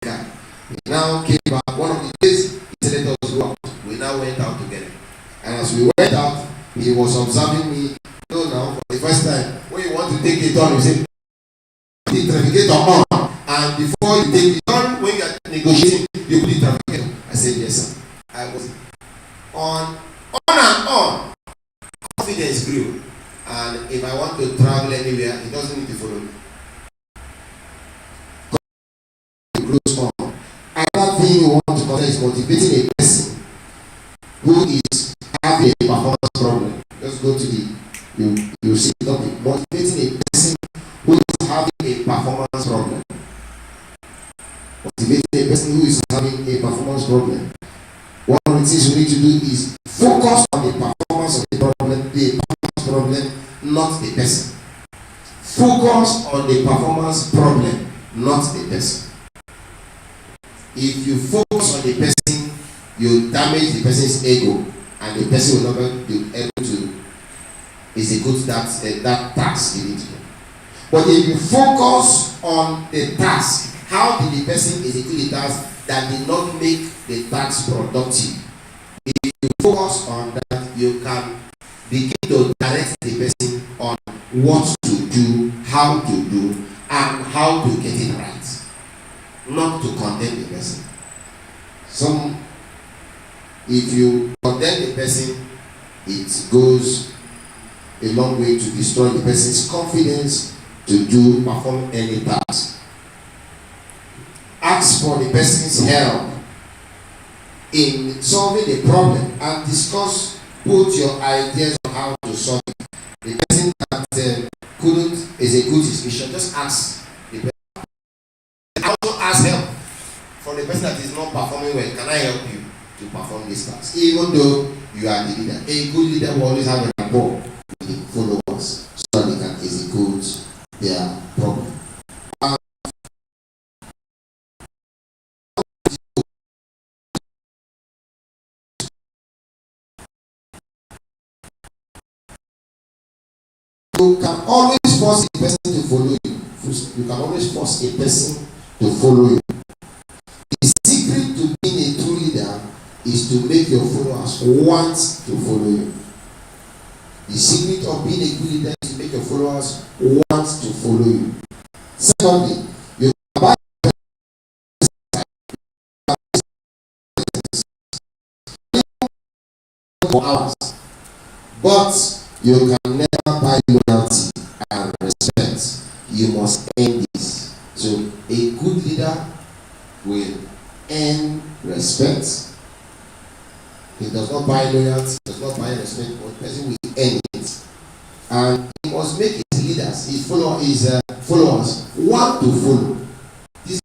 guy. He now came back. One of the days, he said, let us go out. We now went out together. And as we went out, he was observing me. No, now, for the first time, when you want to take a turn, you say, the trafficator on. And before you take the turn, when you are negotiating, you put the trafficator. I said, yes, sir. I was on and on. Confidence grew. And if I want to travel anywhere, he doesn't need to follow me. Another thing you want to consider is motivating a person who is having a performance problem. Just go to the you see the topic. Motivating a person who is having a performance problem. Motivating a person who is having a performance problem. One of the things we need to do is focus on the performance of the problem, not the person. Focus on the performance problem, not the person. If you focus on the person, you damage the person's ego, and the person will never be able to execute that task you need to do. But if you focus on the task, how did the person execute the task that did not make the task productive? If you focus on that, you can begin to direct the person on what to do, how to do, and how to get it right. Not to condemn the person. If you condemn the person, it goes a long way to destroy the person's confidence to perform any task. Ask for the person's help in solving the problem and discuss both your ideas on how to solve it. The person that couldn't execute his mission, just ask the person. Also ask help from the person that is not performing well. Can I help you to perform this task? Even though you are the leader. A good leader will always have a rapport with the followers so that they can execute their problem. You can always force a person to follow you. You can always force a person to follow you. The secret to being a true leader is to make your followers want to follow you. The secret of being a good leader is to make your followers want to follow you. Secondly, you can buy for hours, but you can never buy loyalty and respect. You must earn this. So a good leader will earn respect. He does not buy loyalty, does not buy respect, but the person will earn it. And he must make his leaders, his followers want to follow. This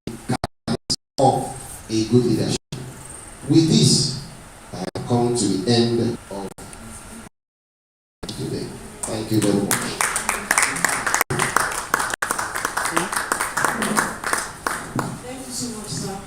is of a good leadership. With this, I have come to the end of today. Thank you very much. Thank you so much, sir.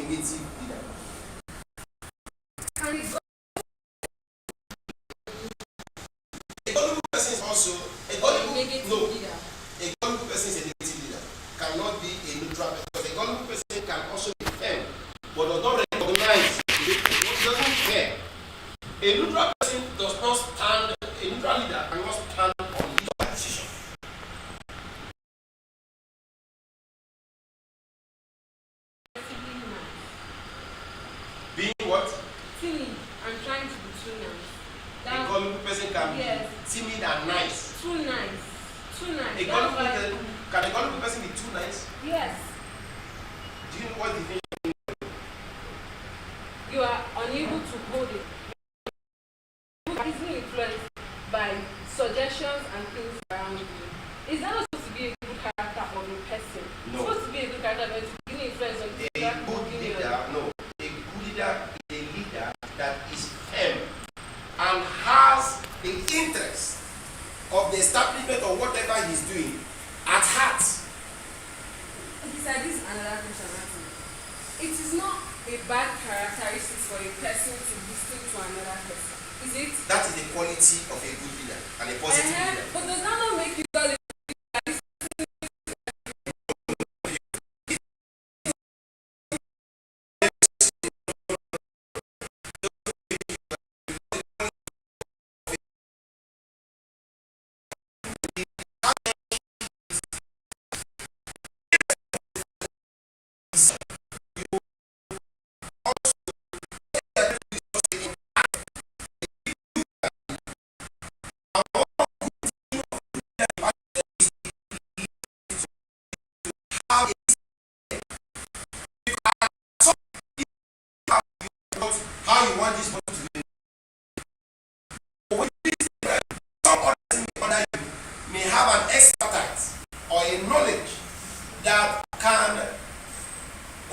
negative leader? A gullible person is also a gullible leader. A gullible person is a negative leader. Cannot be a neutral person. Because a gullible person can also be firm, but does not recognize. It doesn't care. A neutral person does not stand. A neutral leader cannot stand on his position. Being what? Timid and trying to be too nice. A gullible person can be timid and nice. Too nice. Too nice. Can a gullible person be too nice? Yes. Do you know what the definition? You are unable to hold it. You are easily influenced by suggestions and things around you. Is that not supposed to be a good character of a person? No. It's supposed to be a good character, but it's giving influence on people. A good leader, no. A good leader is a leader that is firm and has the interest of the establishment of whatever he's doing at heart. Besides this, another question. It is not a bad characteristic for a person to listen to another person. Is it? That is the quality of a good leader and a positive leader. But does that not make you gullible? How you want this person to be. Some other thing under you may have an expertise or a knowledge that can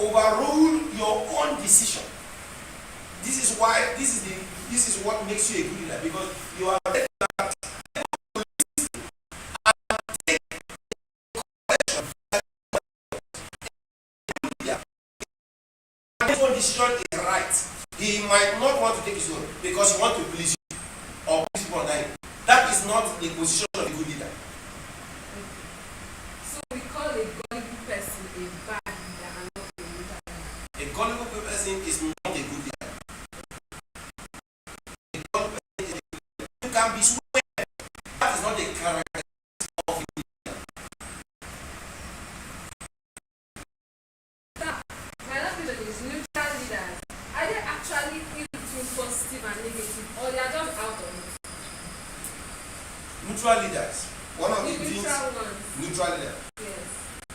overrule your own decision. This is why this is what makes you a good leader, because you are ready to listen and take correction. And his own decision is right. He might not want to take his own because he wants to please you or please people under him. That is not the position of a good leader. So we call a gullible person a bad leader and not a leader. A gullible person is not a good leader. A gullible person is a good leader. You can be swayed. That is not a character of a leader. My last question is neutral leaders. Are they actually in between positive and negative, or they are just out of it? Neutral leaders. One of the things. Neutral ones. Neutral leader. Yes.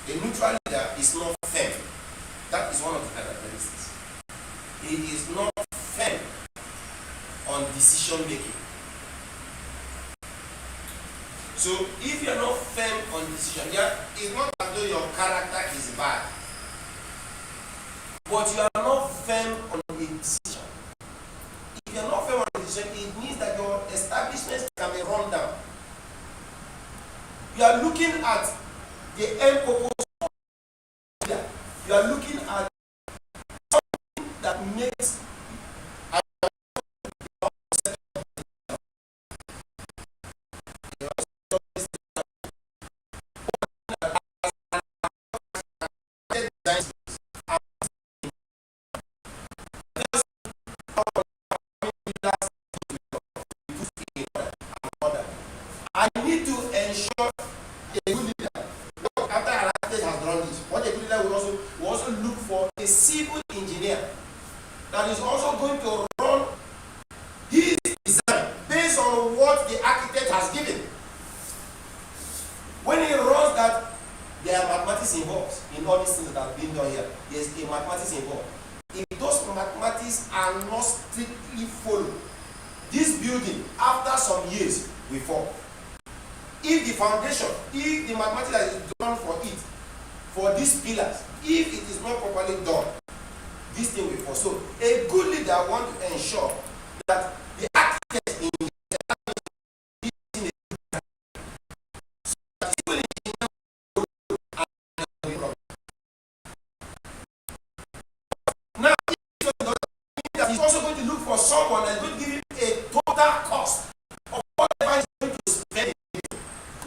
A neutral leader is not firm. That is one of the characteristics. He is not firm on decision making. So if you are not firm on decision, it's not as though your character is bad, but you are not firm on a decision. If you are not firm on a decision, it means that your establishment can be run down. You are looking at the end purpose of the leader. You are looking at something that makes I need to ensure a good leader. After Arachide has done this, what a good leader will also look for a civil engineer that is also going to run his design based on what the architect has given. When he runs that, there are mathematics involved in all these things that have been done here. There's a mathematics involved. If those mathematics are not strictly followed, this building, after some years, will fall. If the foundation, if the mathematics that is done for it, for these pillars, if it is not properly done, this thing will fall. So a good leader wants to ensure that the architect in for someone that's going to give him a total cost of whatever he's going to spend.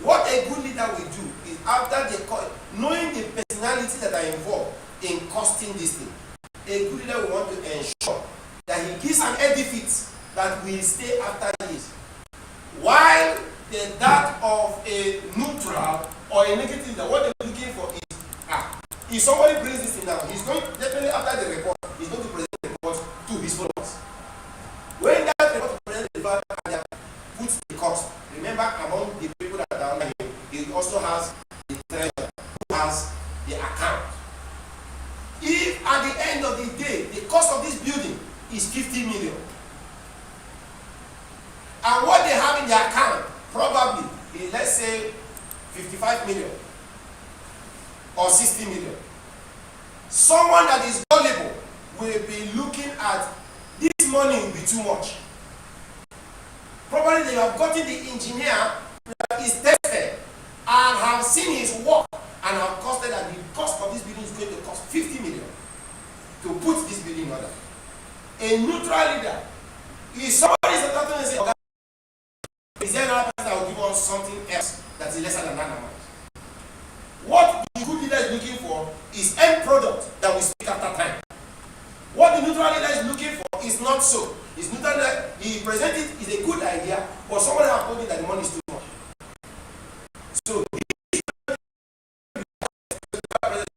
What a good leader will do is, after the knowing the personalities that are involved in costing this thing, a good leader will want to ensure that he gives an edifice that will stay after years. While that of a neutral or a negative leader, what they're looking for is, if somebody brings this thing down, he's going to, definitely after the report, he's going to present the report to his followers. When that report presents the report and puts the cost, remember, among the people that are under him, he also has the treasurer who has the account. If at the end of the day, the cost of this building is 50 million, and what they have in their account probably is, let's say, 55 million or 60 million, someone that is gullible will be looking at this money will be too much. Probably they have gotten the engineer that is tested and have seen his work and have costed that the cost of this building is going to cost 50 million to put this building in order. A neutral leader is somebody is talking and say, okay, is there another person that will give us something else that is lesser than that amount? What the good leader is looking for is end product that will speak after time. What the neutral leader is looking for is not so. It's neutral that he presented is a good idea, but somebody has told him that the money is too much. So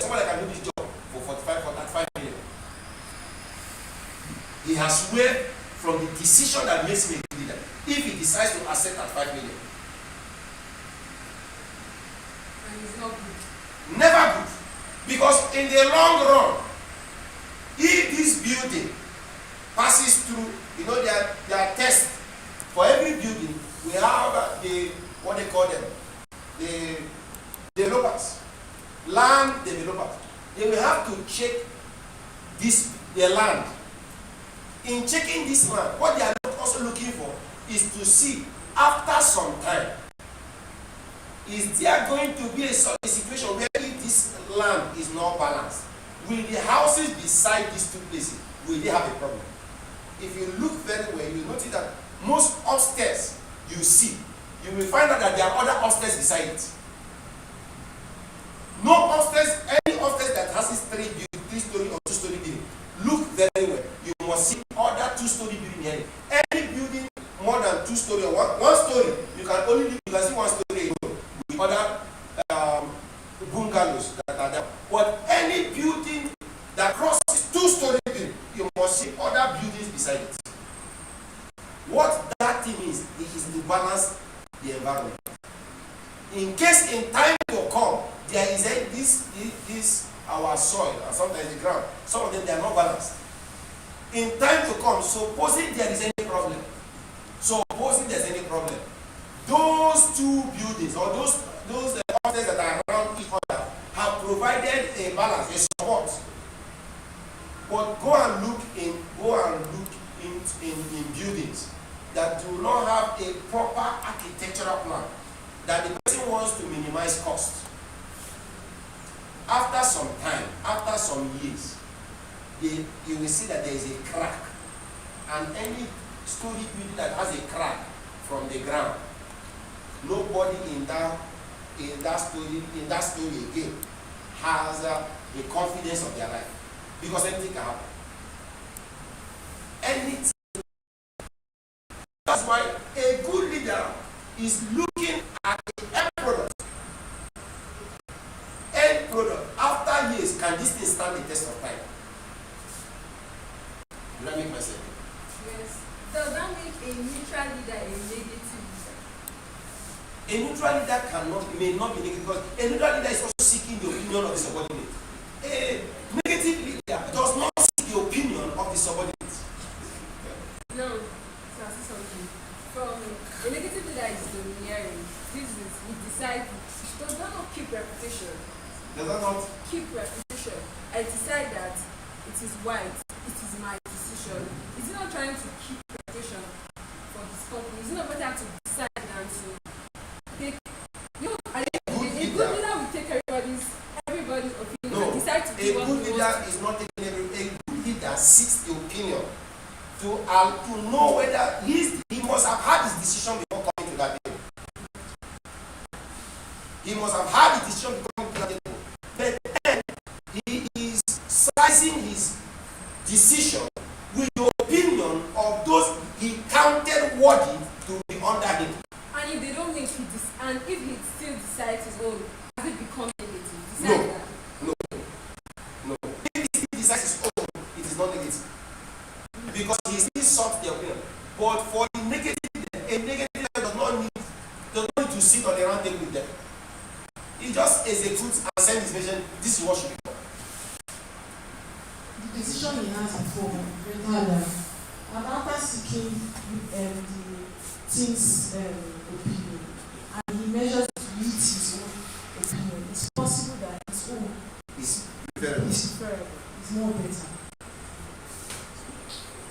somebody can do this job for 35 million. He has swear from the decision that makes him a good leader if he decides to accept at 5 million. And it's not good. Never good. Because in the long run, if this building passes through, there are tests for every building. We have the, what they call them, the developers, land developers. They will have to check the land. In checking this land, what they are also looking for is to see, after some time, is there going to be a situation where if this land is not balanced, will the houses beside these two places, will they have a problem? If you look very well, you will notice that most upstairs you see, you will find out that there are other upstairs beside it. No upstairs, any upstairs that has this 3-story or 2-story building, look very well. You must see other 2-story building here. Any building more than 2-story or one story, you can see 1 story alone with other bungalows that are there. But any building that crosses 2-story building, you must see other buildings beside it. What that thing is to balance the environment. In case in time to come, there is this our soil and sometimes the ground, some of them they are not balanced. In time to come, supposing there is any problem, those two buildings or those houses that are around each other have provided a balance, a support. But go and look in buildings that do not have a proper architectural plan, that the person wants to minimize cost. After some time, after some years, you will see that there is a crack, and any story building that has a crack from the ground, nobody in that story again has the confidence of their life, because anything can happen. Anything. That's why a good leader is looking at the end product. End product. After years, can this thing stand the test of time? Did I make myself? Yes. Does that make a neutral leader a negative leader? A neutral leader may not be negative, because a neutral leader is also seeking the opinion of the subordinate. A negative leader does not seek the opinion of the subordinate. No, so I see something. From a negative leader is domineering. This is, he decides, does not keep reputation. Does that not? Keep reputation. I decide that it is right, it is my decision. Is he not trying to keep reputation for his company? Is it not better to decide than to take, a good leader will take everybody's opinion and decide to do what he wants. A good leader is not taking a good leader seeks the opinion to know whether he must have had his decision before coming to that table. He must have had his decision before coming to that table. But then he is sizing his decision with the opinion of those he counted worthy to be under him. And if they don't think and if he still decides his own, has it become negative? No. If he still decides his own, it is not negative. Because he still sought their opinion. But for the negative, a negative does not need to sit on the round table with them. He just executes and sends his mission. This is what should be done. The decision he has before better than, and after seeking the king's opinion, and he measures to meet his own opinion, it's possible that his own is preferable. It's more better.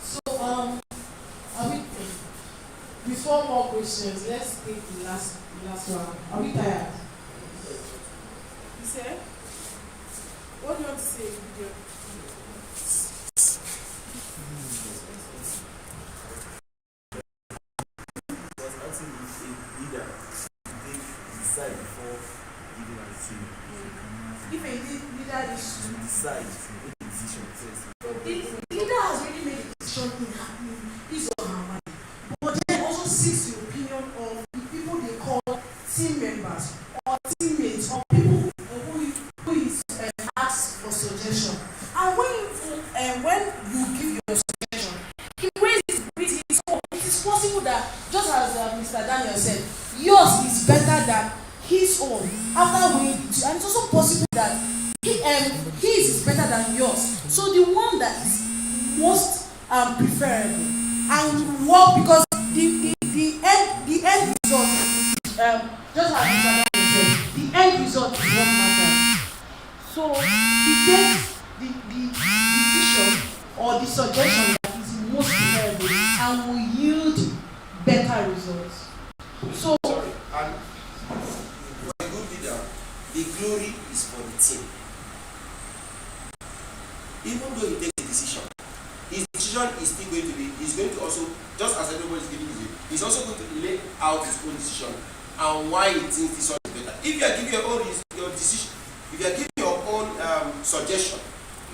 So are we, before more questions, let's take the last one. Are we tired? You said? What do you want to say? If a leader is to decide, make a decision first. the leader has already made a decision in his or her mind, but then also seeks the opinion of the people they call team members or teammates or people who is asked for suggestion. And when you give your suggestion, he raises with his own. It is possible that, just as Mr. Daniel said, yours is better than his own after weighing it, and it's also possible that his is better than yours. So the one that is most preferable and will work, because the end result, just as Mr. Daniel said, the end result is what matters. So he takes the decision or the suggestion that is most preferable and will yield better results. So And for a good leader, the glory is for the team. Even though he takes a decision, his decision is still going to be, he's going to also, just as everybody is giving his, he's also going to lay out his own decision and why he thinks this one is better. If you are giving your decision, if you are giving your own suggestion,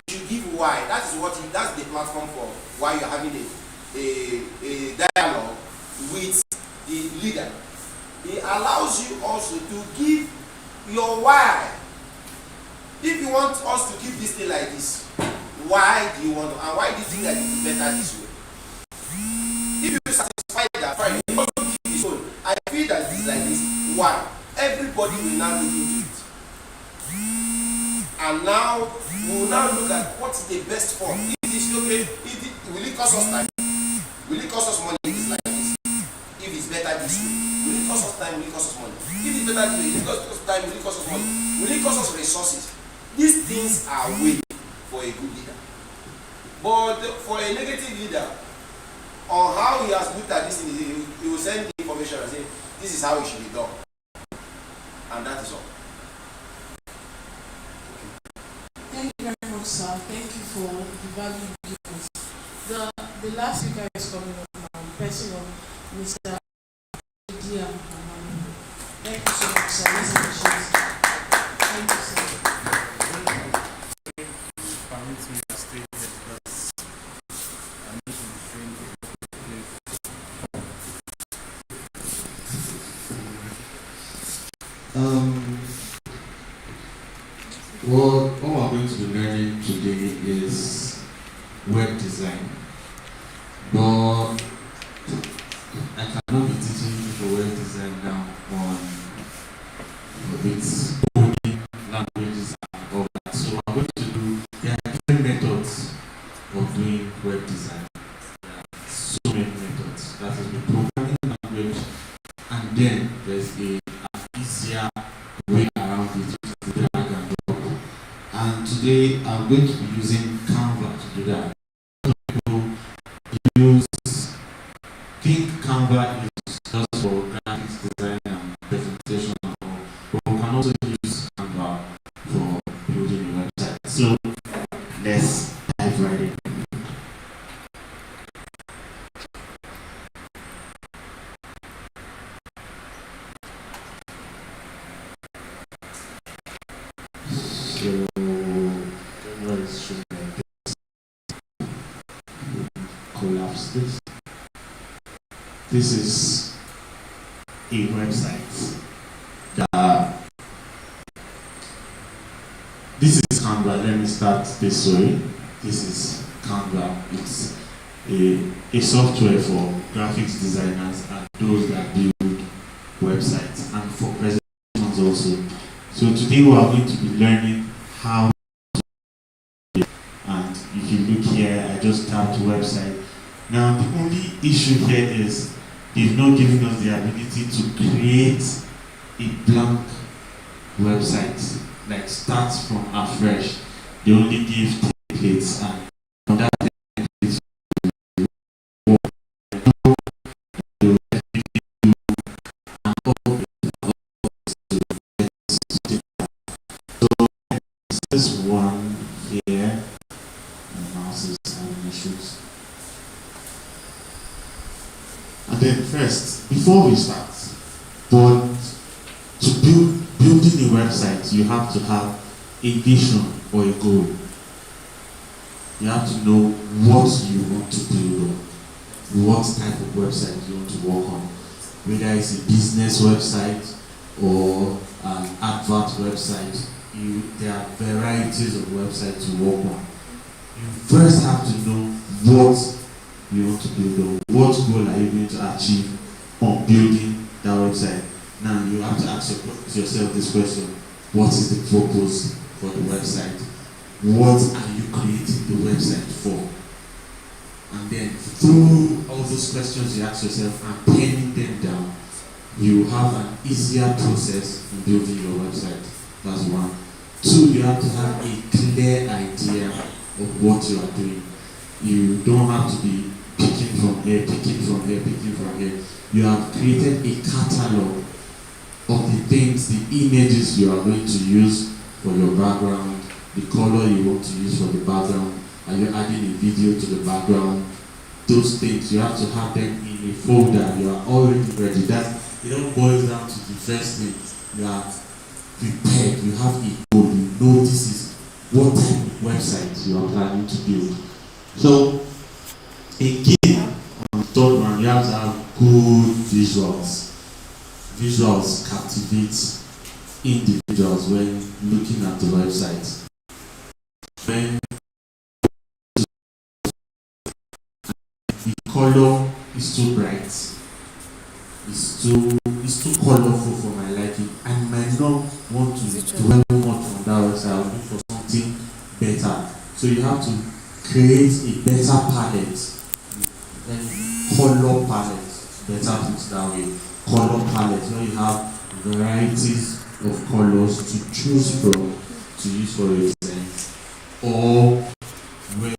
you should give why. That's the platform for why you're having a dialogue with the leader. It allows you also to give your why. If you want us to keep this thing like this, why do you want to, and why do you think that it is better this way? If you satisfy that, fine, you also give this one. I feel that this is like this. Why? Everybody will now look into it. And now we will now look at what is the best form. If it's okay, will it cost us time? Will it cost us money if it's like this? If it's better this way, will it cost us time? Will it cost us money? If it's better this way, will it cost us time? Will it cost us money? Will it cost us resources? These things are way for a good leader. But for a negative leader, on how he has looked at this, he will send the information and say, this is how it should be done. And that is all. thank you very much, sir. Thank you for the value you give us. The last speaker is coming up now, the person of Mr. Dia. Thank you so much, sir. Let's appreciate it. Thank you, sir. Permit me to stay here because I need to train what we're going to be learning today is web design. But I cannot be teaching people web design now on its coding languages and all that. So I'm going to do, there are different methods of doing web design. There are so many methods. That is the programming language, and then there's an easier way around it, which is the drag and drop. And today I'm going to be using Canva to do that. People think Canva is just for graphics design and presentation and all, but we can also use Canva for building a website. So let's dive right in. So, what is should collapse this? This is a website that this is Canva. Let me start this way. This is Canva. It's a software for graphics designers and those that build websites and for presentations also. So today we are going to be learning how to do it. And if you look here, I just tapped website. Now the only issue here is they've not given us the ability to create a blank website, like start from afresh. They only give templates, and on that template this one here, and mouse is having issues. And then first, before we start, but to building a website, you have to have a vision or a goal. You have to know what you want to build on, what type of website you want to work on, whether it's a business website or an advert website. There are varieties of websites to work on. You first have to know what you want to build on, what goal are you going to achieve on building that website. Now you have to ask yourself this question: what is the purpose for the website? What are you creating the website for? And then through all those questions you ask yourself and penning them down, you have an easier process in building your website. That's one. Two, you have to have a clear idea of what you are doing. You don't have to be picking from here, picking from here, picking from here. You have created a catalog of the things, the images you are going to use for your background, the color you want to use for the background. Are you adding a video to the background? Those things, you have to have them in a folder. You are already ready. It all boils down to the first thing. You are prepared, you have a goal, you know this is what type of website you are planning to build. So, again, on the third one, you have to have good visuals. Visuals captivate individuals when looking at the website. When the color is too bright, it's too colorful for my liking. I might not want to dwell much on that website. I'll look for something better. So you have to create a better palette, and color palette, better put it that way. Color palette, where you have varieties of colors to choose from to use for your design, or where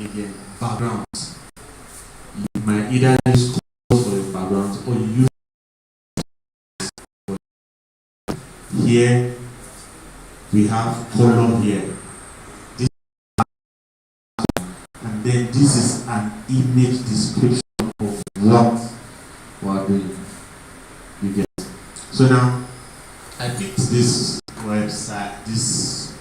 again backgrounds. You might either use colors for your background or you use here. We have color here. This, and then this is an image description of what we are doing. You get. So now I picked this website.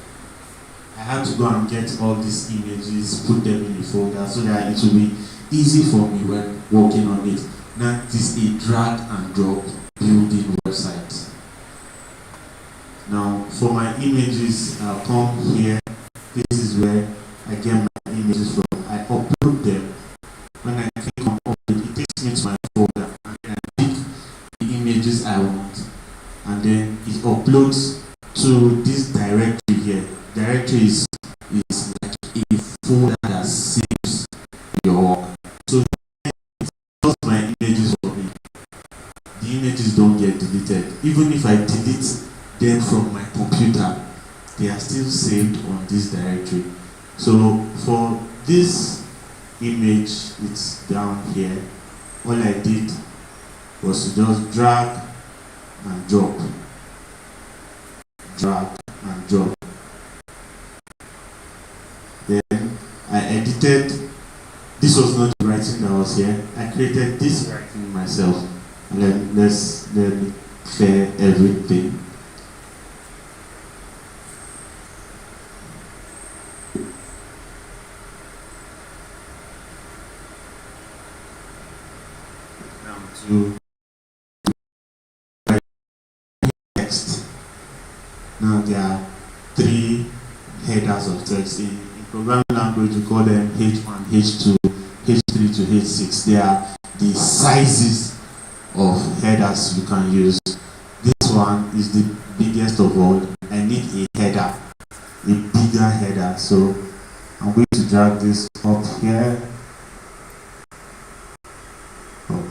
I had to go and get all these images, put them in a folder so that it will be easy for me when working on it. Now this is a drag and drop building website. Now for my images, I'll come here. This is where I get my images from. I upload them. When I click on upload, it takes me to my folder, and then I pick the images I want, and then it uploads to this directory here. Directory is like a folder that saves your work. So it's not my images for me. The images don't get deleted. Even if I delete them from my computer, they are still saved on this directory. So for this image, it's down here. All I did was to just drag and drop. Drag and drop. Then I edited. This was not the writing that was here. I created this writing myself. And then let me clear everything. to write text. Now there are three headers of text. In programming language, we call them H1, H2, H3 to H6. They are the sizes of headers you can use. This one is the biggest of all. I need a header, a bigger header. So I'm going to drag this up here. Oh.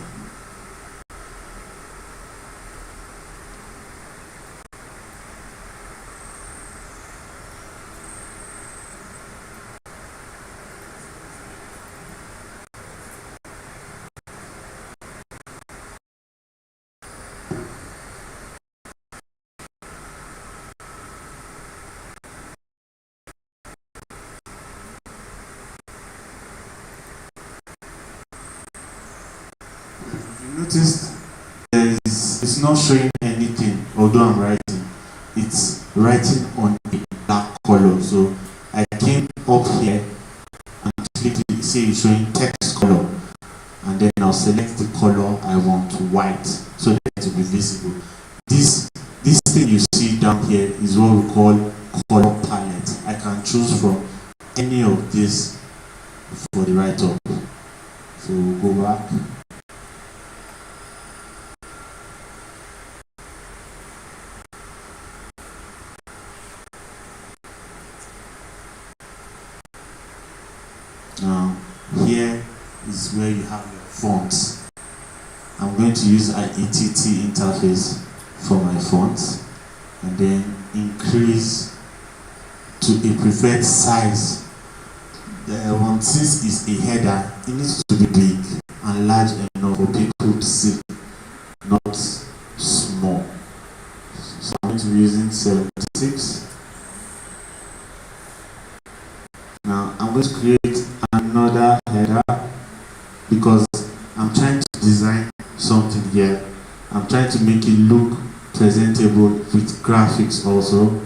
Noticed it's not showing anything, although I'm writing. It's writing on a black color. So I came up here and click say it's showing text color, and then I'll select the color I want, white, so that it will be visible. This thing you see down here is what we call color palette. I can choose from any of this for the write-up. So we'll go back. Now, here is where you have your fonts. I'm going to use an ATT interface for my fonts and then increase to a preferred size. The one, since it's a header, it needs to be big and large enough for people to see, not small. So I'm going to be using 76. Now I'm going to create another header because I'm trying to design something here. I'm trying to make it look presentable with graphics also.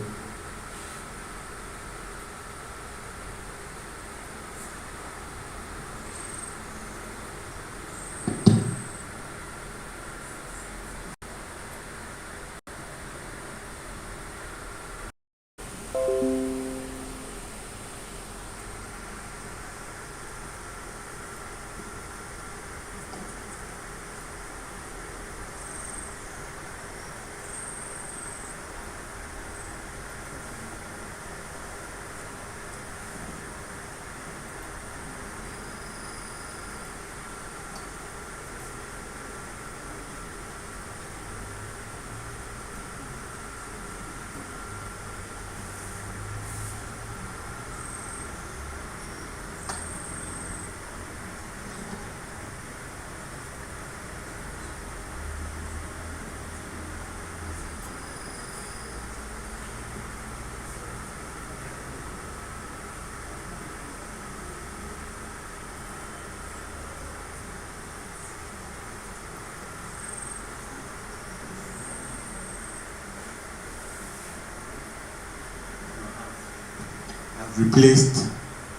Replaced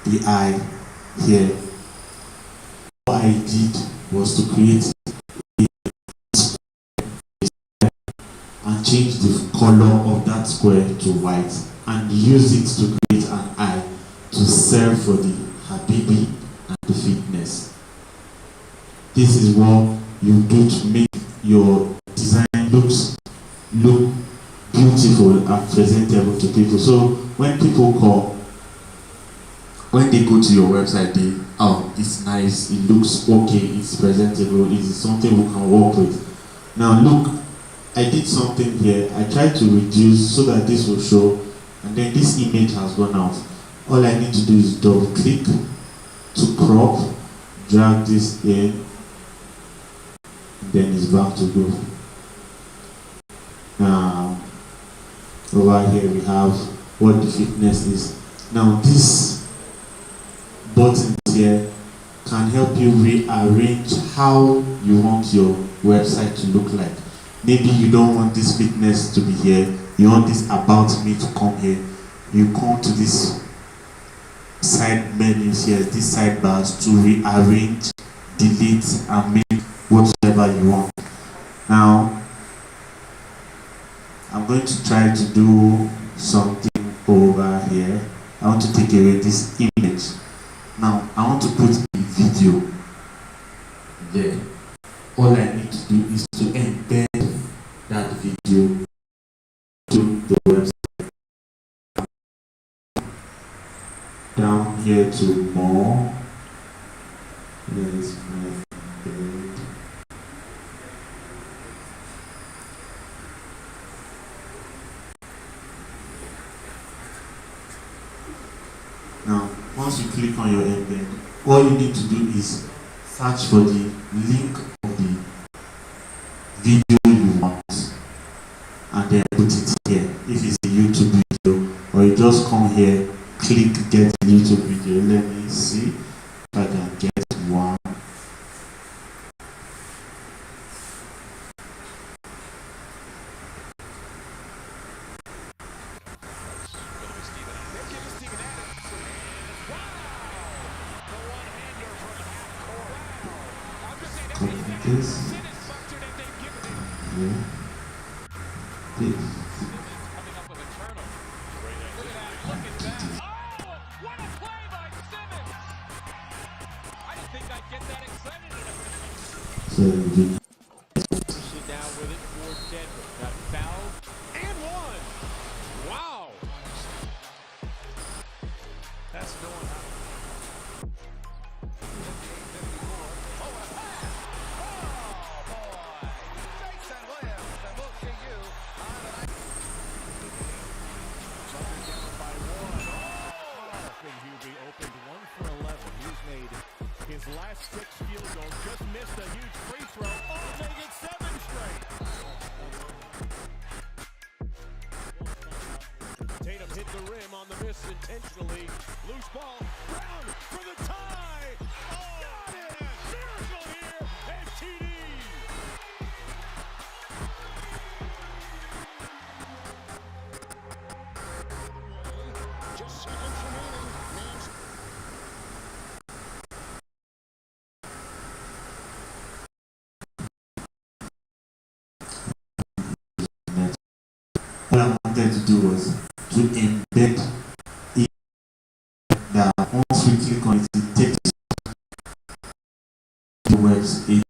the I here. What I did was to create and change the color of that square to white and use it to create an I to serve for the Habibi and the fitness. This is what you do to make your design look beautiful and presentable to people. So when people come, when they go to your website, they, oh, it's nice, it looks okay, it's presentable, it is something we can work with. Now look, I did something here. I tried to reduce so that this will show, and then this image has gone out. All I need to do is double click to crop, drag this in, then it's back to go. Now, over here we have what the fitness is. Now this buttons here can help you rearrange how you want your website to look like. Maybe you don't want this fitness to be here, you want this about me to come here. You come to this side menus here, these sidebars to rearrange, delete, and make website whatever you want. Now, I'm going to try to do something over here. I want to take away this image. Now, I want to put a video there. All I need to do is to embed that video to the website. Down here to more. Here is my embed. Now, once you click on your embed, all you need to do is search for the link of the video you want and then put it here. If it's a YouTube video, or you just come here, click get YouTube video. Let me see if I can get one. Copy this. Yeah. This. So you Down with it for Denver. Got fouled and one. Wow. That's going on. His last 6 field goals, just missed a huge free throw. Oh, they get 7 straight. Tatum hit the rim on the miss intentionally. Loose ball. Brown for the tie. Oh, got it. Miracle here. And TD. Just seconds remaining. what I wanted to do was to embed it that once we click on it, it takes the website.